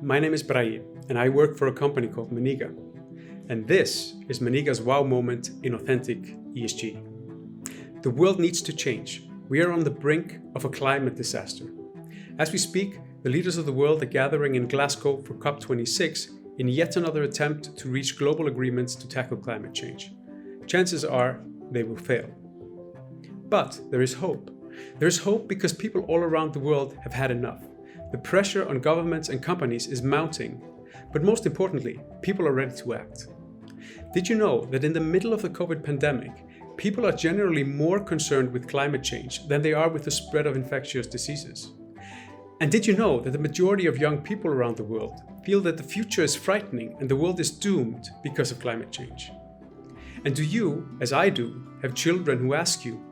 My name is Bragi, and I work for a company called Meniga. And this is Meniga's wow moment in authentic ESG. The world needs to change. We are on the brink of a climate disaster. As we speak, the leaders of the world are gathering in Glasgow for COP26 in yet another attempt to reach global agreements to tackle climate change. Chances are they will fail. But there is hope. There is hope because people all around the world have had enough. The pressure on governments and companies is mounting, but most importantly, people are ready to act. Did you know that in the middle of the COVID pandemic, people are generally more concerned with climate change than they are with the spread of infectious diseases? And did you know that the majority of young people around the world feel that the future is frightening and the world is doomed because of climate change? And do you, as I do, have children who ask you,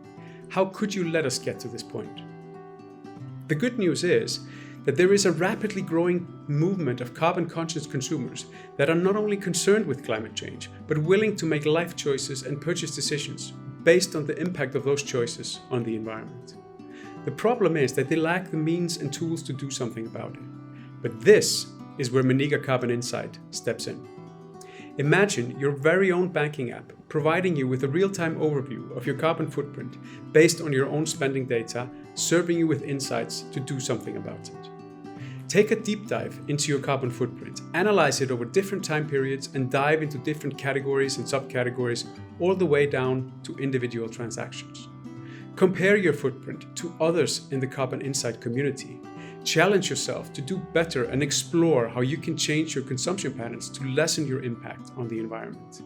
how could you let us get to this point? The good news is that there is a rapidly growing movement of carbon-conscious consumers that are not only concerned with climate change, but willing to make life choices and purchase decisions based on the impact of those choices on the environment. The problem is that they lack the means and tools to do something about it. But this is where Meniga Carbon Insight steps in. Imagine your very own banking app providing you with a real-time overview of your carbon footprint based on your own spending data, serving you with insights to do something about it. Take a deep dive into your carbon footprint, analyze it over different time periods, and dive into different categories and subcategories all the way down to individual transactions. Compare your footprint to others in the Carbon Insight community. Challenge yourself to do better and explore how you can change your consumption patterns to lessen your impact on the environment.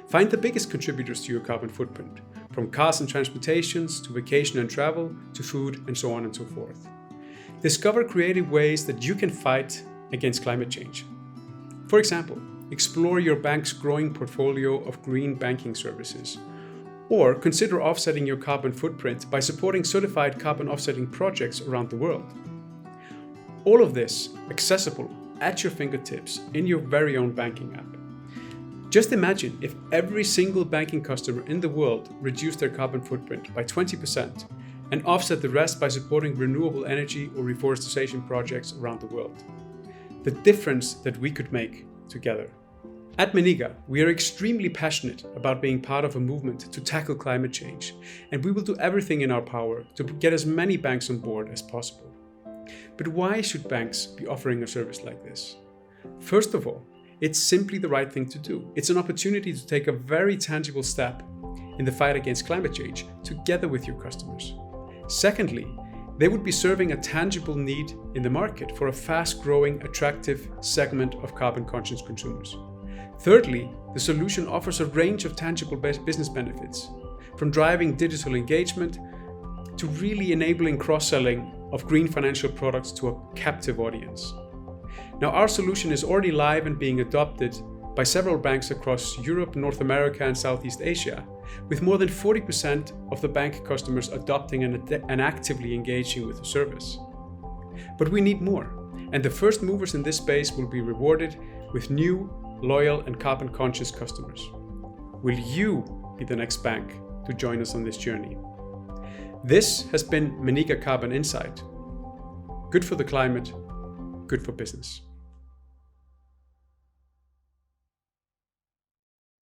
Find the biggest contributors to your carbon footprint, from cars and transportations to vacation and travel to food and so on and so forth. Discover creative ways that you can fight against climate change. For example, explore your bank's growing portfolio of green banking services, or consider offsetting your carbon footprint by supporting certified carbon offsetting projects around the world. All of this accessible at your fingertips in your very own banking app. Just imagine if every single banking customer in the world reduced their carbon footprint by 20% and offset the rest by supporting renewable energy or reforestation projects around the world. The difference that we could make together. At Meniga, we are extremely passionate about being part of a movement to tackle climate change, and we will do everything in our power to get as many banks on board as possible. But why should banks be offering a service like this? First of all, it's simply the right thing to do. It's an opportunity to take a very tangible step in the fight against climate change together with your customers. Secondly, they would be serving a tangible need in the market for a fast-growing, attractive segment of carbon-conscious consumers. Thirdly, the solution offers a range of tangible business benefits, from driving digital engagement to really enabling cross-selling of green financial products to a captive audience. Now, our solution is already live and being adopted by several banks across Europe, North America, and Southeast Asia, with more than 40% of the bank customers adopting and actively engaging with the service. But we need more, and the first movers in this space will be rewarded with new, loyal, and carbon-conscious customers. Will you be the next bank to join us on this journey? This has been Meniga Carbon Insight. Good for the climate, good for business.